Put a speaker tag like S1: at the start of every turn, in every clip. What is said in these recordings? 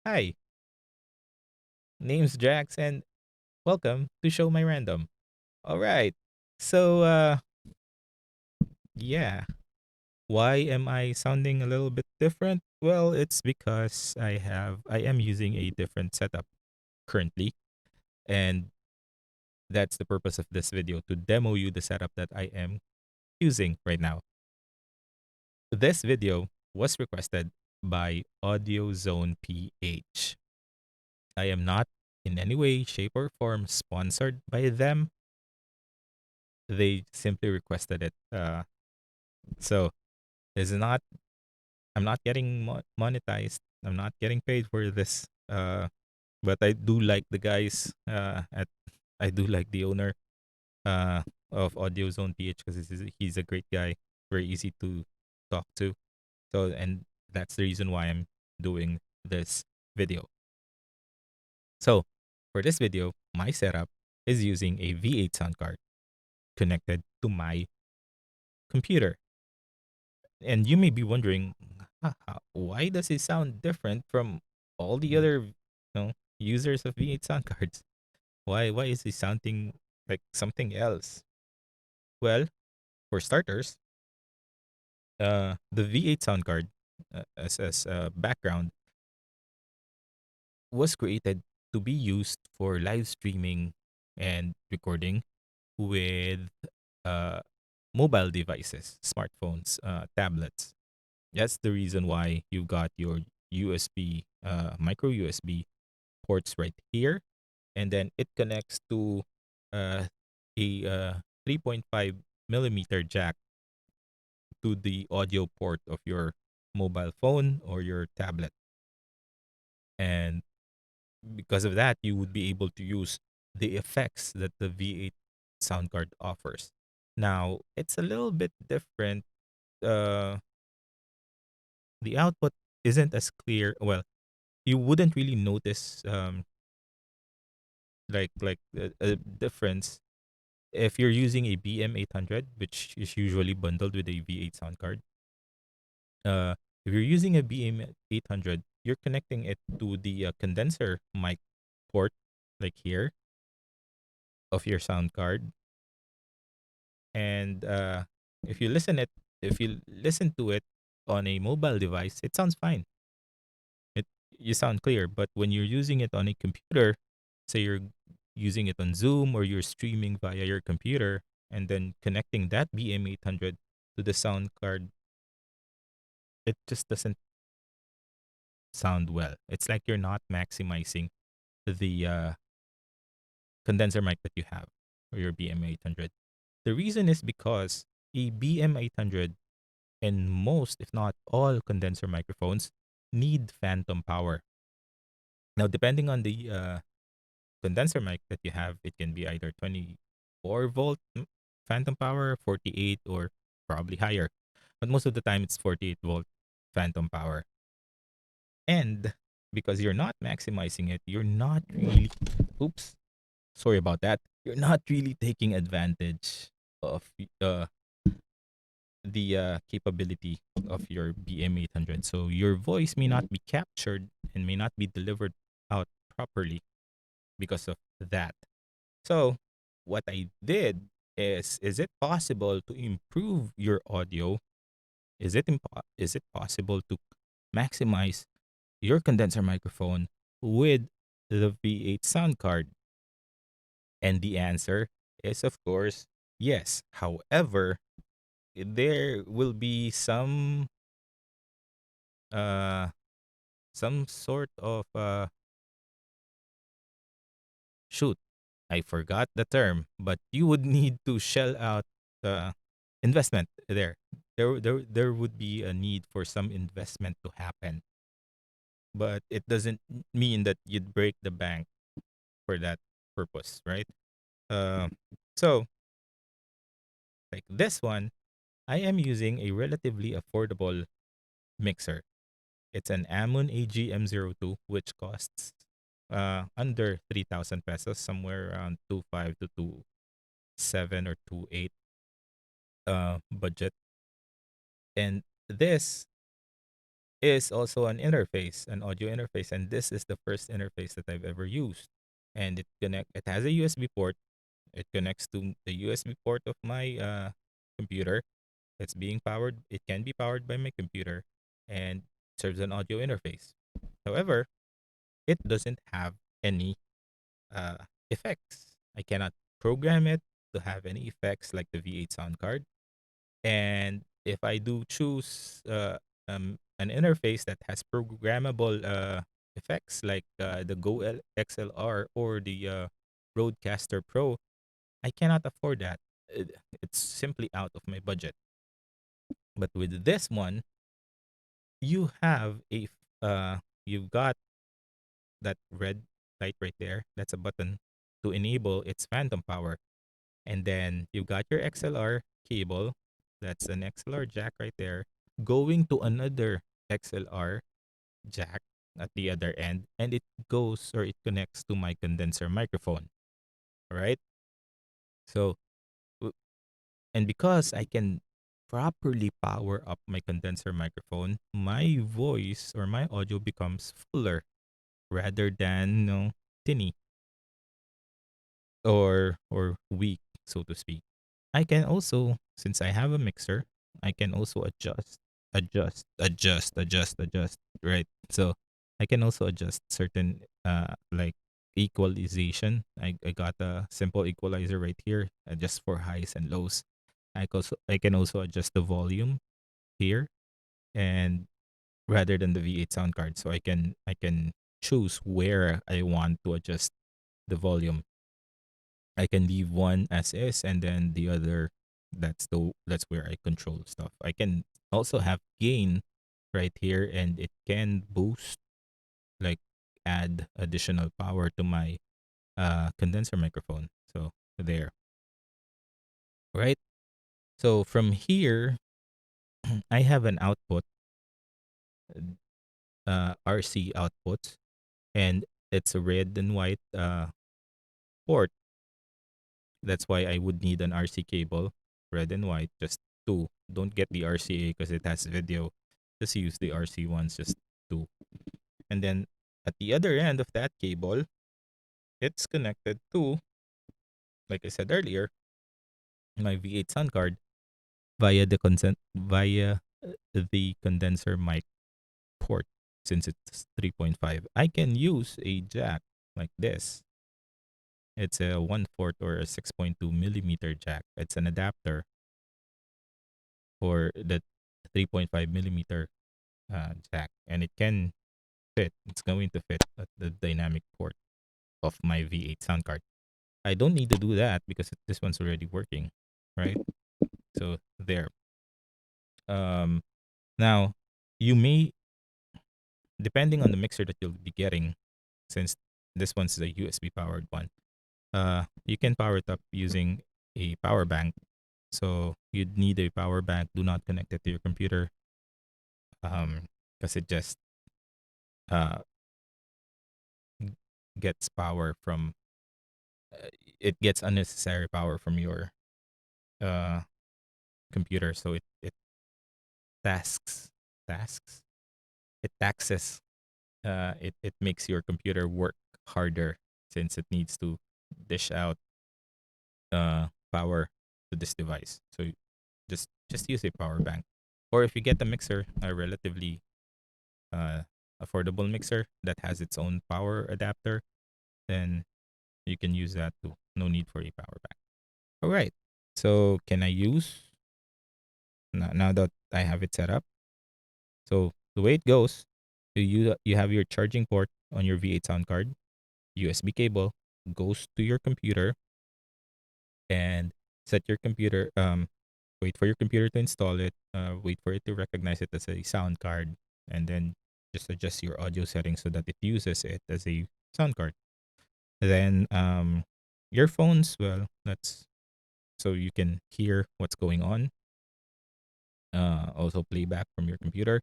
S1: Hi, name's Jax, and welcome to Show My Random. All right, so yeah, why am I sounding a little bit different? Well, it's because I am using a different setup currently, and that's the purpose of this video to demo you the setup that I am using right now. This video was requested by Audio Zone PH. I am not in any way, shape, or form sponsored by them. They simply requested it. So it's not. I'm not getting monetized. I'm not getting paid for this. But I do like the guys. At I do like the owner. Of Audio Zone PH because he's a great guy. Very easy to talk to. So and that's the reason why I'm doing this video. So for this video, my setup is using a V8 sound card connected to my computer. And you may be wondering, why does it sound different from all the other, users of V8 sound cards? Why is it sounding like something else? Well, for starters, the V8 sound card, as a background, was created to be used for live streaming and recording with uh, mobile devices, smartphones, tablets. That's the reason why you got your USB, micro USB ports right here, and then it connects to uh, a 3.5 millimeter jack to the audio port of your mobile phone or your tablet. And because of that, you would be able to use the effects that the V8 sound card offers. Now, it's a little bit different. Uh, the output isn't as clear. Well, you wouldn't really notice like a difference if you're using a BM800, which is usually bundled with a V8 sound card. If you're using a BM800, you're connecting it to the condenser mic port, like here, of your sound card. And if you listen to it on a mobile device, it sounds fine. It You sound clear. But when you're using it on a computer, say you're using it on Zoom or you're streaming via your computer, and then connecting that BM800 to the sound card, it just doesn't sound well. It's like you're not maximizing the condenser mic that you have or your BM800. The reason is because a BM800 and most, if not all, condenser microphones need phantom power. Now, depending on the condenser mic that you have, it can be either 24-volt phantom power, 48, or probably higher. But most of the time, it's 48-volt phantom power. And because you're not maximizing it, you're not really, oops, sorry about that. You're not really taking advantage of the capability of your BM800. So your voice may not be captured and may not be delivered out properly because of that. So what I did is it possible to improve your audio? Is it possible to maximize your condenser microphone with the V8 sound card? And the answer is, of course, yes. However, there will be uh some sort of shoot, I forgot the term, but you would need to shell out investment there. There would be a need for some investment to happen, but it doesn't mean that you'd break the bank for that purpose, right? Uh, so like this one, I am using a relatively affordable mixer. It's an Amun AG M02, which costs under 3,000 pesos, somewhere around 2.5 to 2.7 or 2.8 budget. And this is also an interface, an audio interface, and this is the first interface that I've ever used. And it has a USB port. It connects to the USB port of my computer. It's being powered. It can be powered by my computer, and serves an audio interface. However, it doesn't have any effects. I cannot program it to have any effects like the V8 sound card. And if I do choose an interface that has programmable effects like the XLR or the Rodecaster Pro, I cannot afford that. It's simply out of my budget. But with this one, you have you've got that red light right there. That's a button to enable its phantom power. And then you've got your XLR cable. That's an XLR jack right there. Going to another XLR jack at the other end. And it goes or it connects to my condenser microphone. All right. So, and because I can properly power up my condenser microphone, my voice or my audio becomes fuller rather than tinny or weak, so to speak. I can also, since I have a mixer, I can also adjust, right? So I can also adjust certain like equalization. I got a simple equalizer right here, just for highs and lows. I can also adjust the volume here, and rather than the V8 sound card, so I can choose where I want to adjust the volume. I can leave one as is, and then the other, that's where I control stuff. I can also have gain right here, and it can boost, like, add additional power to my condenser microphone. So there, right? So from here, I have an output, RC output, and it's a red and white port. That's why I would need an RC cable, red and white, just two. Don't get the RCA because it has video. Just use the RC ones, just two. And then at the other end of that cable, it's connected to, like I said earlier, my V8 sound card via the condenser mic port. Since it's 3.5, I can use a jack like this. It's a 1/4 or a 6.2 millimeter jack. It's an adapter for the 3.5 millimeter jack, and it can fit. It's going to fit at the dynamic port of my V8 sound card. I don't need to do that because this one's already working, right? So there. Um, Now, you may, depending on the mixer that you'll be getting, since this one's a USB powered one, you can power it up using a power bank. So you'd need a power bank. Do not connect it to your computer, because it just uh, gets power from it gets unnecessary power from your uh, computer. So it tasks tasks it taxes it makes your computer work harder since it needs to dish out power to this device. So just use a power bank, or if you get a mixer, a relatively uh, affordable mixer that has its own power adapter, then you can use that too. No need for a power bank. All right. So can I use now that I have it set up? So the way it goes, you have your charging port on your V8 sound card, USB cable goes to your computer, and set your computer wait for your computer to install it, wait for it to recognize it as a sound card, and then just adjust your audio settings so that it uses it as a sound card. Then your phones, well, that's so you can hear what's going on. Also playback from your computer,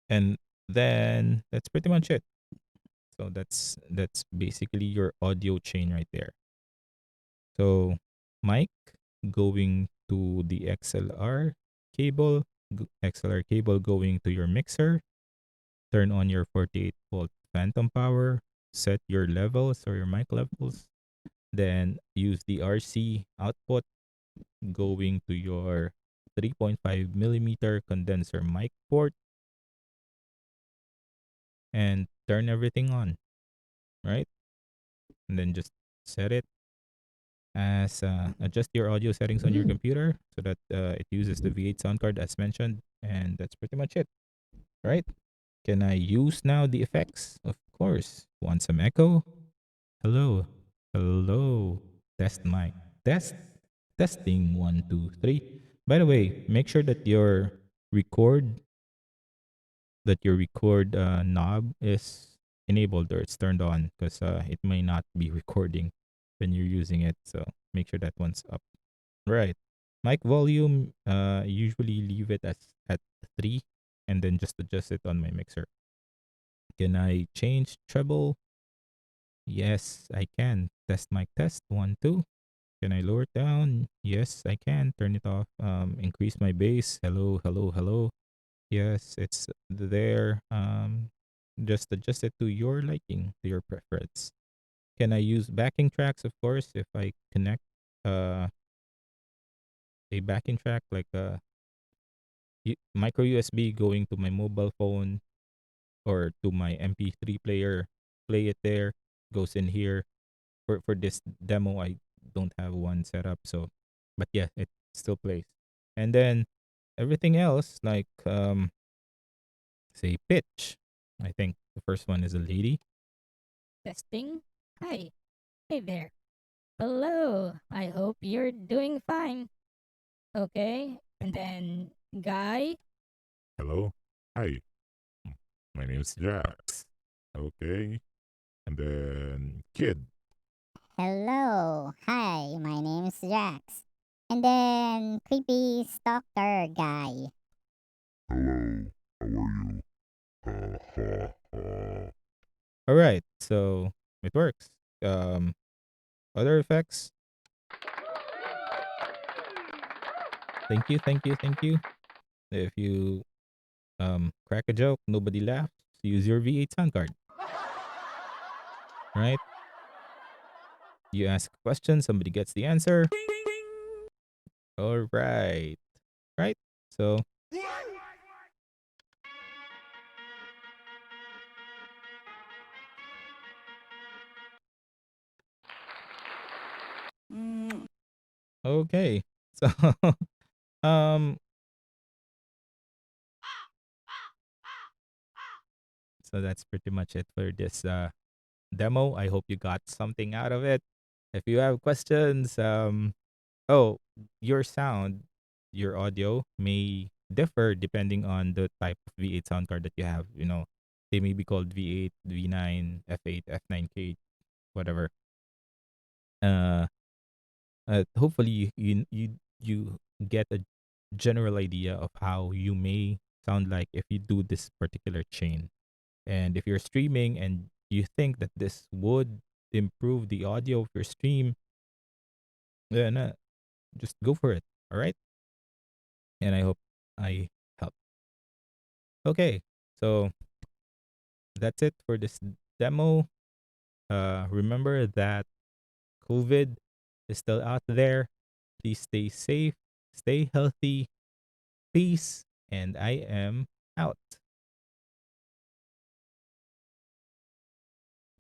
S1: and then that's pretty much it. So that's basically your audio chain right there. So mic going to the XLR cable, XLR cable going to your mixer, turn on your 48-volt phantom power, set your levels or your mic levels, then use the RC output going to your 3.5 millimeter condenser mic port and turn everything on, right? And then just set it as adjust your audio settings on your computer so that it uses the V8 sound card as mentioned, and that's pretty much it, right? Can I use now the effects? Of course. Want some echo? Hello. Hello. Test mic. Test. Testing 1, 2, 3. By the way, make sure that record your record knob is enabled or it's turned on because it may not be recording when you're using it. So make sure that one's up. Right. Mic volume, usually leave it as at 3 and then just adjust it on my mixer. Can I change treble? Yes, I can. Test mic test. 1, 2. Can I lower it down? Yes, I can. Turn it off. Increase my bass. Hello, hello, hello. Yes, it's there. Just adjust it to your liking, to your preference. Can I use backing tracks? Of course, if I connect uh a backing track like a micro USB going to my mobile phone or to my MP3 player, play it there, goes in here. For this demo, I don't have one set up, so but yeah, it still plays. And then everything else like say pitch. I think the first one is a lady.
S2: Testing. Hi. Hey there. Hello. I hope you're doing fine. Okay. And then, guy.
S3: Hello. Hi. Mm, My name is Jax. Okay. And then kid.
S4: Hello. Hi, my name is Jax. And then creepy stalker guy.
S3: Hello. How are you? Ha ha ha.
S1: All right, so it works. Other effects. Thank you, thank you, thank you. If you crack a joke, nobody laughs. Use your V8 sound card. Right? You ask a question, somebody gets the answer. All right. Right? So, okay. So, um, so that's pretty much it for this demo. I hope you got something out of it. If you have questions, oh, your sound, your audio may differ depending on the type of V8 sound card that you have. They may be called V8, V9, F8, F9K, whatever. Uh, Hopefully you get a general idea of how you may sound like if you do this particular chain. And if you're streaming and you think that this would improve the audio of your stream, then just go for it. All right. And I hope I helped. Okay. So that's it for this demo. Remember that COVID is still out there. Please stay safe, stay healthy. Peace. And I am out.